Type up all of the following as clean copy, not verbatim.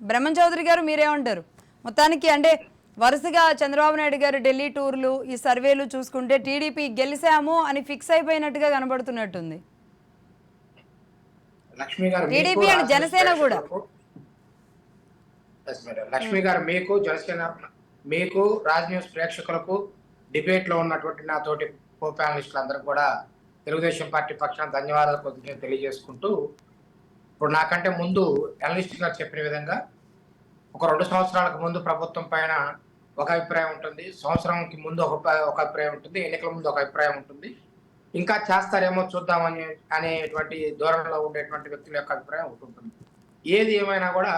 బ్రహ్మం చౌదరి గారు మీరేమంటారు? మొత్తానికి అంటే వరుసగా చంద్రబాబు నాయుడు గారు ఢిల్లీ టూర్లు, ఈ సర్వేలు చూసుకుంటే టీడీపీ గెలిచాము అని ఫిక్స్ అయిపోయినట్టుగా కనబడుతున్నట్టుంది. లక్ష్మి గారు మీకు TDP and Raj news Janasena కూడా. ప్రేక్షకులకు లక్ష్మి గారు మీకు జనసేన మీకు రాజ్ న్యూస్ ప్రేక్షకులకు డిబేట్ లో ఉన్నటువంటి నా తోటి కో ప్యానలిస్టులందరూ కూడా తెలుగుదేశం పార్టీ పక్షాన ధన్యవాదాలు కొద్దిగా తెలియజేసుకుంటూ, ఇప్పుడు నాకంటే ముందు అనలిస్ట్ గారు చెప్పిన విధంగా ఒక 2 సంవత్సరాలకు ముందు ప్రభుత్వం పైన ఒక అభిప్రాయం ఉంటుంది, సంవత్సరంకి ముందు ఒక అభిప్రాయం ఉంటుంది, ఎన్నికల ముందు ఒక అభిప్రాయం ఉంటుంది, ఇంకా చేస్తారేమో చూద్దామని అనేటువంటి ధోరణిలో ఉండేటువంటి వ్యక్తుల యొక్క అభిప్రాయం ఒకటి ఉంటుంది. ఏది ఏమైనా కూడా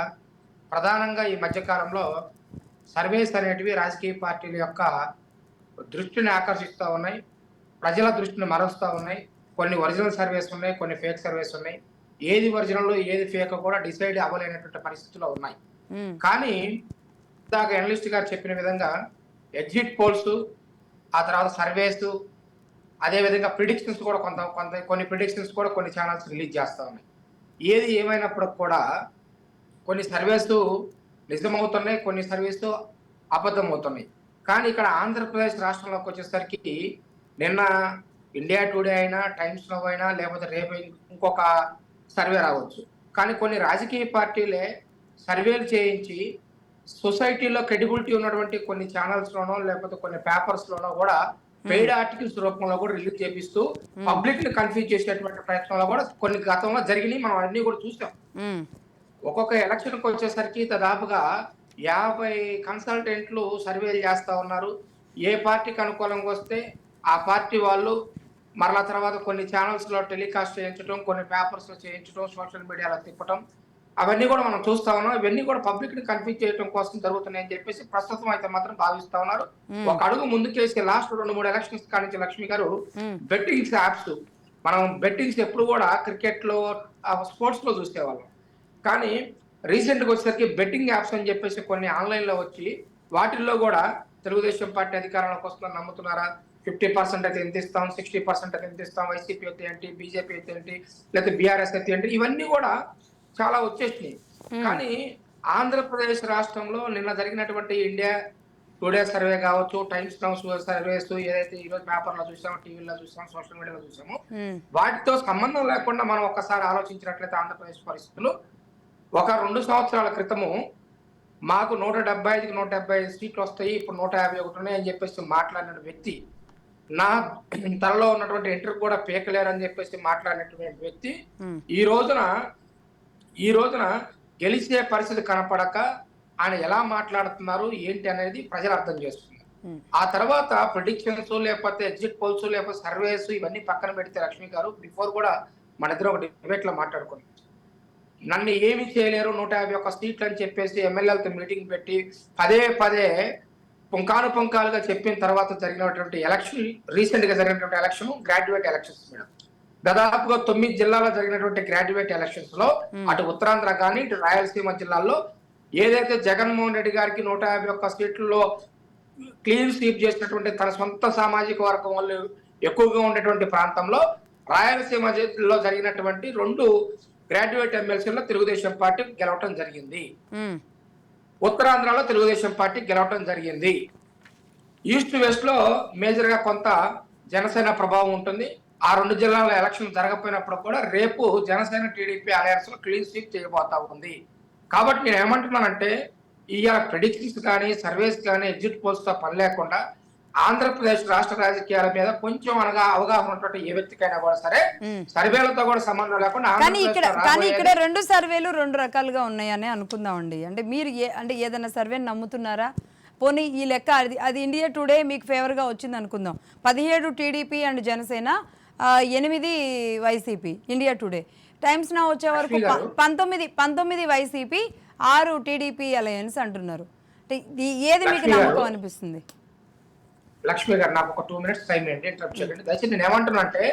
ప్రధానంగా ఈ మధ్యకాలంలో సర్వేస్ అనేటివి రాజకీయ పార్టీల యొక్క దృష్టిని ఆకర్షిస్తూ ఉన్నాయి, ప్రజల దృష్టిని మరలుస్తూ ఉన్నాయి. కొన్ని ఒరిజినల్ సర్వేస్ ఉన్నాయి, కొన్ని ఫేక్ సర్వేస్ ఉన్నాయి. ఏది ఒరిజినల్ ఏది ఫేక్ కూడా డిసైడ్ అవ్వలేనటువంటి పరిస్థితుల్లో ఉన్నాయి. కానీ ఇందాక అనలిస్ట్ గారు చెప్పిన విధంగా ఎగ్జిట్ పోల్స్, ఆ తర్వాత సర్వేస్, అదే విధంగా ప్రిడిక్షన్స్ కూడా కొన్ని ప్రిడిక్షన్స్ కూడా కొన్ని ఛానల్స్ రిలీజ్ చేస్తూ ఉన్నాయి. ఏది ఏమైనప్పటికి కూడా కొన్ని సర్వేస్ నిజమవుతున్నాయి, కొన్ని సర్వేస్ అబద్ధం అవుతున్నాయి. కానీ ఇక్కడ ఆంధ్రప్రదేశ్ రాష్ట్రంలోకి వచ్చేసరికి నిన్న ఇండియా టుడే అయినా, టైమ్స్ నౌ అయినా, లేకపోతే రేపు ఇంకొక సర్వే రావచ్చు. కానీ కొన్ని రాజకీయ పార్టీలే సర్వేలు చేయించి సొసైటీలో క్రెడిబిలిటీ ఉన్నటువంటి కొన్ని ఛానల్స్ లోనో లేకపోతే కొన్ని పేపర్స్ లోనో కూడా పెయిడ్ ఆర్టికల్స్ రూపంలో కూడా రిలీజ్ చేపిస్తూ పబ్లిక్ ని కన్ఫ్యూజ్ చేసేటువంటి ప్రయత్నంలో కూడా కొన్ని గతంలో జరిగినాయి, మనం అన్ని కూడా చూసాం. ఒక్కొక్క ఎలక్షన్ కి వచ్చేసరికి దాదాపుగా 50 కన్సల్టెంట్లు సర్వేలు చేస్తా ఉన్నారు. ఏ పార్టీకి అనుకూలంగా వస్తే ఆ పార్టీ వాళ్ళు మరలా తర్వాత కొన్ని ఛానల్స్ లో టెలికాస్ట్ చేయించడం, కొన్ని పేపర్స్ లో చేయించడం, సోషల్ మీడియాలో తిప్పటం, అవన్నీ కూడా మనం చూస్తా ఉన్నాం. ఇవన్నీ కూడా పబ్లిక్ ని కన్ఫ్యూజ్ చేయడం కోసం జరుగుతున్నాయని చెప్పేసి ప్రస్తుతం అయితే మాత్రం భావిస్తా ఉన్నారు. ఒక అడుగు ముందుకేసి లాస్ట్ 2-3 ఎలక్షన్స్ కానించి లక్ష్మి గారు బెట్టింగ్స్ యాప్స్, మనం బెట్టింగ్స్ ఎప్పుడు కూడా క్రికెట్ లో స్పోర్ట్స్ లో చూసేవాళ్ళం. కానీ రీసెంట్ గా వచ్చేసరికి బెట్టింగ్ యాప్స్ అని చెప్పేసి కొన్ని ఆన్లైన్ లో వచ్చి వాటిల్లో కూడా తెలుగుదేశం పార్టీ అధికారంలోకి వస్తుందని నమ్ముతున్నారా, 50% అయితే ఎంత ఇస్తాం, 60% అయితే ఎంత ఇస్తాం, వైసీపీ అయితే ఏంటి, బీజేపీ అయితే ఏంటి, లేకపోతే బీఆర్ఎస్ అయితే ఏంటి, ఇవన్నీ కూడా చాలా వచ్చేసినాయి. కానీ ఆంధ్రప్రదేశ్ రాష్ట్రంలో నిన్న జరిగినటువంటి ఇండియా టుడే సర్వే కావచ్చు, టైమ్స్ నౌ సర్వేస్, ఏదైతే ఈరోజు పేపర్లో చూసామో, టీవీలో చూసాము, సోషల్ మీడియాలో చూసాము, వాటితో సంబంధం లేకుండా మనం ఒక్కసారి ఆలోచించినట్లయితే ఆంధ్రప్రదేశ్ పరిస్థితులు ఒక 2 సంవత్సరాల క్రితము మాకు 175కి 175 సీట్లు వస్తాయి, ఇప్పుడు 151 ఉన్నాయి అని చెప్పేసి మాట్లాడిన వ్యక్తి, నా తలలో ఉన్నటువంటి ఎంట్రీ కూడా పీకలేరని చెప్పేసి మాట్లాడినటువంటి వ్యక్తి ఈ రోజున గెలిచే పరిస్థితి కనపడక ఆయన ఎలా మాట్లాడుతున్నారు ఏంటి అనేది ప్రజలు అర్థం చేస్తున్నారు. ఆ తర్వాత ప్రిడిక్షన్స్ లేకపోతే ఎగ్జిట్ పోల్స్ లేకపోతే సర్వేస్ ఇవన్నీ పక్కన పెడితే లక్ష్మి గారు, బిఫోర్ కూడా మన ఇద్దరు ఒక డిబేట్ లో మాట్లాడుకున్నాం, నన్ను ఏమి చేయలేరు 151 సీట్లు అని చెప్పేసి ఎమ్మెల్యేలతో మీటింగ్ పెట్టి పదే పుంకానుపుంకాలుగా చెప్పిన తర్వాత జరిగినటువంటి ఎలక్షన్, రీసెంట్ గా జరిగినటువంటి ఎలక్షన్ గ్రాడ్యుయేట్ ఎలక్షన్స్ మేడం. దాదాపుగా 9 జిల్లాలో జరిగినటువంటి గ్రాడ్యుయేట్ ఎలక్షన్స్ లో అటు ఉత్తరాంధ్ర కానీ ఇటు రాయలసీమ జిల్లాల్లో ఏదైతే జగన్మోహన్ రెడ్డి గారికి 151 సీట్లలో క్లీన్ స్వీప్ చేసినటువంటి తన సొంత సామాజిక వర్గం వాళ్ళు ఎక్కువగా ఉండేటువంటి ప్రాంతంలో రాయలసీమ జిల్లాలో జరిగినటువంటి 2 గ్రాడ్యుయేట్ ఎమ్మెల్సీలో తెలుగుదేశం పార్టీ గెలవటం జరిగింది, ఉత్తరాంధ్రలో తెలుగుదేశం పార్టీ గెలవటం జరిగింది. ఈస్ట్ వెస్ట్ లో మేజర్ గా కొంత జనసేన ప్రభావం ఉంటుంది. ఆ 2 జిల్లాల ఎలక్షన్ జరగకపోయినప్పుడు కూడా రేపు జనసేన టీడీపీ అలయన్స్ లో క్లీన్ స్వీప్ చేయబోతా ఉంది. కాబట్టి నేను ఏమంటున్నానంటే ఇవాళ ప్రెడిక్షన్స్ కానీ సర్వేస్ కానీ ఎగ్జిట్ పోల్స్ తో పని లేకుండా ఆంధ్రప్రదేశ్ రాష్ట్ర రాజకీయాల మీద కొంచెం అవగాహన ఉన్నటువంటి ఏ వ్యక్తికైనా కూడా సరే సర్వేలతో కూడా సంబంధం లేకుండా కానీ ఇక్కడ 2 సర్వేలు 2 రకాలుగా ఉన్నాయని అనుకుందామండి. అంటే మీరు అంటే ఏదైనా సర్వేని నమ్ముతున్నారా? పోనీ ఈ లెక్క అది ఇండియా టుడే మీకు ఫేవర్గా వచ్చింది అనుకుందాం, 17 TDP and Janasena, 8 YCP India today. Times now వచ్చే వరకు 19 వైసీపీ, 6 టీడీపీ అలయన్స్ అంటున్నారు. ఏది మీకు నమ్మకం అనిపిస్తుంది? లక్ష్మి గారు నాకు ఒక 2 మినిట్స్ టైం ఏంటి, ఇంటరప్ట్ చేయండి దయచేసి. నేను ఏమంటున్నా అంటే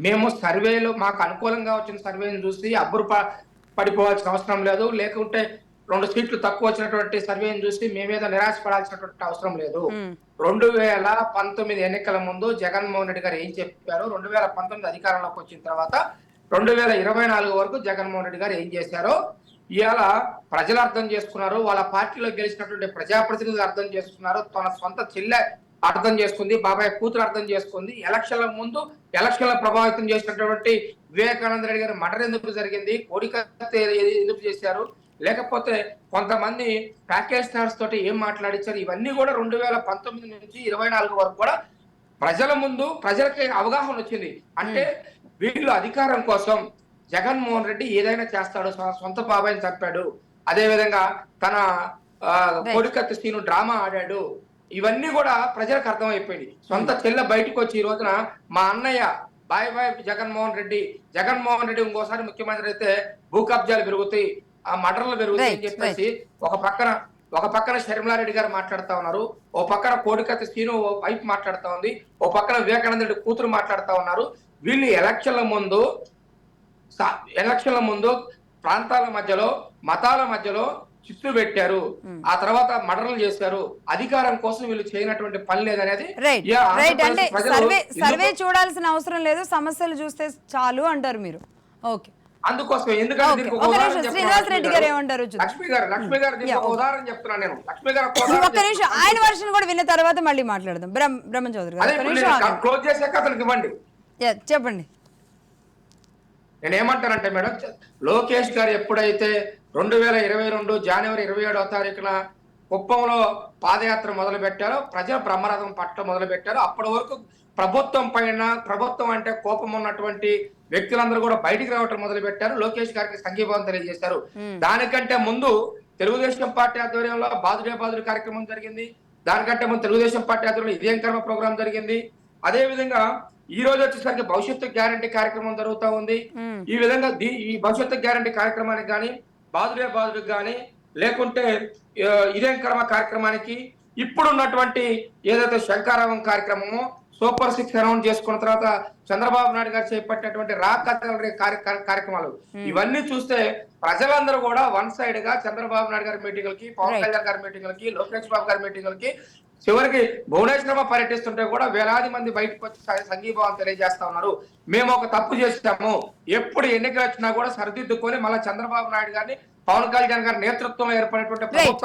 మేము సర్వేలు మాకు అనుకూలంగా వచ్చిన సర్వేని చూసి అబ్బురు పడిపోవాల్సిన అవసరం లేదు, లేకుంటే 2 సీట్లు తక్కువ వచ్చినటువంటి సర్వేని చూసి మేమేదో నిరాశపడాల్సినటువంటి అవసరం లేదు. 2019 ఎన్నికల ముందు జగన్మోహన్ రెడ్డి గారు ఏం చెప్పారు, 2019 అధికారంలోకి వచ్చిన తర్వాత 2024 వరకు జగన్మోహన్ రెడ్డి గారు ఏం చేశారో ఇవాళ ప్రజలు అర్థం చేసుకున్నారు, వాళ్ళ పార్టీలో గెలిచినటువంటి ప్రజాప్రతినిధులు అర్థం చేసుకున్నారు, తన సొంత చెల్లె అర్థం చేసుకుంది, బాబాయ్ కూతురు అర్థం చేసుకుంది. ఎలక్షన్ల ముందు ఎలక్షన్ల ప్రభావితం చేసినటువంటి వివేకానంద రెడ్డి గారి మర్డర్ ఎందుకు జరిగింది, కోడికత్తి ఎందుకు చేశారు, లేకపోతే కొంతమంది ప్యాకేజ్ స్టార్స్ తోటి ఏం మాట్లాడించారు, ఇవన్నీ కూడా 2019 నుంచి 24 వరకు కూడా ప్రజల ముందు ప్రజలకి అవగాహన వచ్చింది. అంటే వీళ్ళు అధికారం కోసం జగన్మోహన్ రెడ్డి ఏదైనా చేస్తాడు, సొంత బాబాయిని చంపాడు, అదే విధంగా తన కోడికత్తి శ్రీను డ్రామా ఆడాడు, ఇవన్నీ కూడా ప్రజలకు అర్థమైపోయింది. సొంత చెల్లె బయటకు వచ్చి ఈ రోజున మా అన్నయ్య బాయ్ బాయ్ జగన్మోహన్ రెడ్డి ఇంకోసారి ముఖ్యమంత్రి అయితే భూ కబ్జాలు పెరుగుతాయి, ఆ మర్డర్లు పెరుగుతాయి అని చెప్పేసి ఒక పక్కన షర్మిలారెడ్డి గారు మాట్లాడుతా ఉన్నారు, ఓ పక్కన కోడికత్తి శ్రీను వైపు మాట్లాడుతా ఉంది, ఓ పక్కన వివేకానంద రెడ్డి కూతురు మాట్లాడుతా ఉన్నారు. వీళ్ళు ఎలక్షన్ల ముందు ప్రాంతాల మధ్యలో మతాల మధ్యలో చిత్తు పెట్టారు, ఆ తర్వాత మర్డర్లు చేశారు. అధికారం కోసం వీళ్ళు చేయనటువంటి పని లేదనేది అంటే సర్వే చూడాల్సిన అవసరం లేదు, సమస్యలు చూస్తే చాలు అంటారు మీరు. ఓకే, అందుకోసం ఎందుకంటే శ్రీనివాస్ రెడ్డి గారు ఏమంటారు? లక్ష్మి గారు ఉదాహరణ చెప్తున్నాను నేను. లక్ష్మి గారు ఒక్క నిమిషం, ఆయన వర్షన్ కూడా విన్న తర్వాత మళ్ళీ మాట్లాడదాం. బ్రహ్మం చౌదరి గారు క్లోజ్ చేశాక అతనికి ఇవ్వండి, చెప్పండి. నేను ఏమంటానంటే మేడం, లోకేష్ గారు ఎప్పుడైతే 2022 జనవరి 27వ తారీఖున కుప్పంలో పాదయాత్ర మొదలు పెట్టారో, ప్రజల బ్రహ్మరథం పట్ల మొదలు పెట్టారో, అప్పటి వరకు ప్రభుత్వం అంటే కోపం ఉన్నటువంటి వ్యక్తులందరూ కూడా బయటికి రావటం మొదలు పెట్టారు, లోకేష్ గారికి సంఘీభావం తెలియజేశారు. దానికంటే ముందు తెలుగుదేశం పార్టీ ఆధ్వర్యంలో బాదుడే కార్యక్రమం జరిగింది, దానికంటే ముందు తెలుగుదేశం పార్టీ ఆధ్వర్యంలో ఇదేం కర్మ ప్రోగ్రాం జరిగింది. అదే విధంగా ఈ రోజు వచ్చేసరికి భవిష్యత్తు గ్యారంటీ కార్యక్రమం జరుగుతూ ఉంది. ఈ విధంగా ఈ భవిష్యత్తు గ్యారంటీ కార్యక్రమానికి కానీ, బాదుడే కానీ, లేకుంటే ఇదేం కర్మ కార్యక్రమానికి, ఇప్పుడున్నటువంటి ఏదైతే శంకారావం కార్యక్రమమో, సూపర్ 6 అనౌన్స్ చేసుకున్న తర్వాత చంద్రబాబు నాయుడు గారు చేపట్టినటువంటి కార్యక్రమాలు, ఇవన్నీ చూస్తే ప్రజలందరూ కూడా వన్ సైడ్ గా చంద్రబాబు నాయుడు గారి మీటింగులకి, పవన్ కళ్యాణ్ గారి మీటింగులకి, లోకేష్ బాబు గారి మీటింగులకి, చివరికి భువనేశ్వర పర్యటిస్తుంటే కూడా వేలాది మంది బయటకు వచ్చి సంఘీభావం తెలియజేస్తా ఉన్నారు. మేము ఒక తప్పు చేస్తాము, ఎప్పుడు ఎన్నికలు వచ్చినా కూడా సరిదిద్దుకొని మళ్ళీ చంద్రబాబు నాయుడు గారిని, పవన్ కళ్యాణ్ గారి నేతృత్వంలో ఏర్పడినటువంటి